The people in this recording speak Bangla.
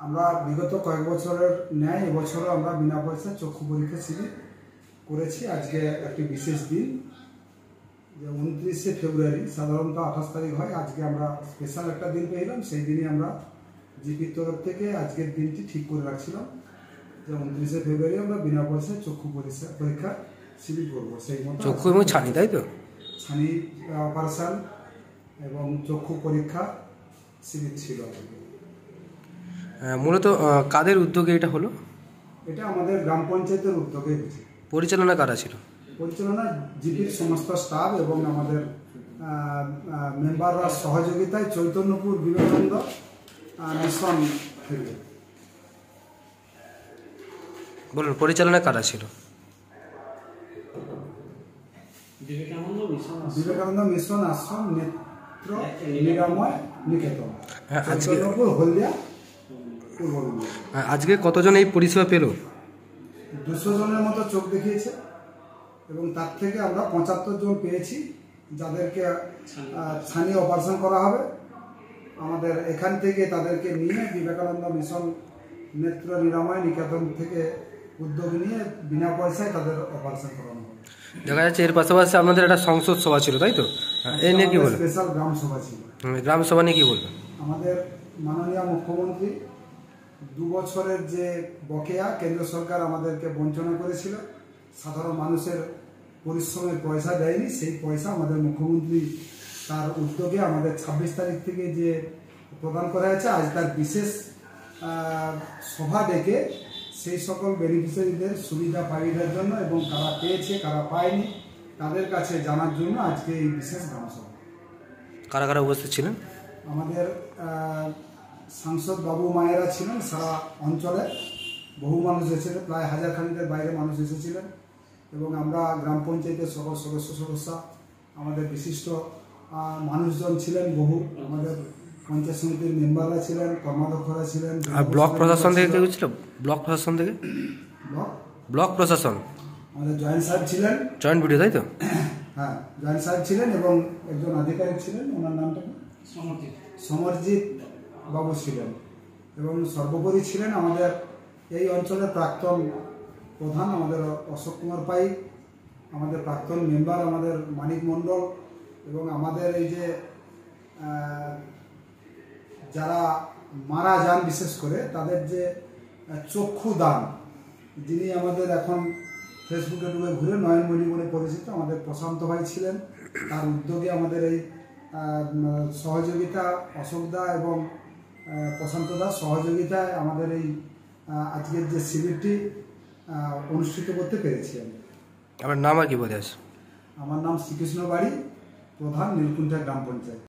আমরা বিগত কয়েক বছরের ন্যায় এবছরও আমরা বিনা পয়সায় চক্ষু পরীক্ষা শিবির করেছি। আজকে একটি বিশেষ দিন, যে 29শে ফেব্রুয়ারি, সাধারণত 28 তারিখ হয়, আজকে আমরা স্পেশাল একটা দিন পেলাম। সেই দিনই আমরা জিপির তরফ থেকে আজকের দিনটি ঠিক করে রাখছিলাম যে 29শে ফেব্রুয়ারি আমরা বিনা পয়সায় চক্ষু পরীক্ষা শিবির করবো। সেই মতো চক্ষু এবং ছানি, তাই তো? ছানি অপারেশন এবং চক্ষু পরীক্ষা শিবির ছিল। মূলত কাদের উদ্যোগে এটা হলো? এটা আমাদের গ্রাম পঞ্চায়েতের উদ্যোগে হয়েছে। পরিচালনা কারা ছিল? পরিচালনা জিপির সমস্ত স্টাফ এবং আমাদের মেম্বাররা সহযোগিতায় চৈতন্যপুর বিবেকানন্দ মিশন থেকে। বলুন, পরিচালনা কারা ছিল? বিবেকানন্দ মিশন আশ্রম নেত্র নিরাময় নিকেতন, আজকে চৈতন্যপুর হলদিয়া। আজকে কতজন এই পরিষেবা পেল? 200 জনের মতো চোখ দেখিয়েছে এবং তার থেকে আমরা 75 জন পেয়েছি, যাদেরকে ছানি অপারেশন করা হবে। আমাদের এখান থেকে তাদেরকে নিয়ে বিবেকানন্দ মিশন নেত্র নিরাময় নিকেতন থেকে উদ্যোগ নিয়ে বিনা পয়সায় তাদের অপারেশন করানো হবে। দেখা যাচ্ছে এর পাশাপাশি আপনাদের একটা সংসদ সভা ছিল, তাই তো? এই নিয়ে কি বলবেন? স্পেশাল গ্রাম সভা ছিল। গ্রাম সভা নিয়ে কি বলবেন? আমাদের মাননীয় মুখ্যমন্ত্রী 2 বছরের যে বকেয়া কেন্দ্র সরকার আমাদেরকে বঞ্চনা করেছিল, সাধারণ মানুষের পরিশ্রমের পয়সা দেয়নি, সেই পয়সা আমাদের মুখ্যমন্ত্রী তার উদ্যোগে আমাদের 26 তারিখ থেকে যে প্রদান করা হয়েছে, আজ তার বিশেষ সভা ডেকে সেই সকল বেনিফিশিয়ারিদের সুবিধা পাইবার জন্য এবং কারা পেয়েছে কারা পায়নি তাদের কাছে জানার জন্য আজকে এই বিশেষ গ্রাম সভা। কারা কারা উপস্থিত ছিলেন? আমাদের সাংসদ বাবু মায়েরা ছিলেন, সারা অঞ্চলে বহু মানুষ এসেছিলেন, প্রায় 1000 খানিকের বাইরে মানুষ এসেছিলেন এবং আমরা গ্রাম পঞ্চায়েতের সকল সদস্য, আমাদের বিশিষ্ট মানুষজন ছিলেন বহু, আমাদের পঞ্চায়েত সমিতির মেম্বাররা ছিলেন, কর্মাধ্যক্ষরা ছিলেন। আর ব্লক প্রশাসন থেকে কেউ ছিল? ব্লক প্রশাসন থেকে ব্লক প্রশাসন আমাদের জয়েন্ট সাহেব ছিলেন, জয়েন্ট ভিডিও, তাই তো? হ্যাঁ, জয়েন্ট সাহেব ছিলেন এবং একজন আধিকারিক ছিলেন, ওনার নামটা সমরজিৎ বাবু ছিলেন এবং সর্বোপরি ছিলেন আমাদের এই অঞ্চলের প্রাক্তন প্রধান আমাদের অশোক কুমার পাই, আমাদের প্রাক্তন মেম্বার আমাদের মানিক মণ্ডল এবং আমাদের এই যে যারা মারা যান বিশেষ করে তাদের যে চক্ষু দান, যিনি আমাদের এখন ফেসবুকে ডুবে ঘুরে নয়নমণি বলে পরিচিত, আমাদের প্রশান্ত ভাই ছিলেন। তার উদ্যোগে আমাদের এই সহযোগিতা, অশোকদা এবং প্রশান্তদার সহযোগিতায় আমাদের এই আজকের যে শিবিরটি অনুষ্ঠিত করতে পেরেছি। আমার নাম আর কি বলে আছে? আমার নাম শ্রীকৃষ্ণ বাড়ি, প্রধান নীলকুণ্ঠা গ্রাম পঞ্চায়েত।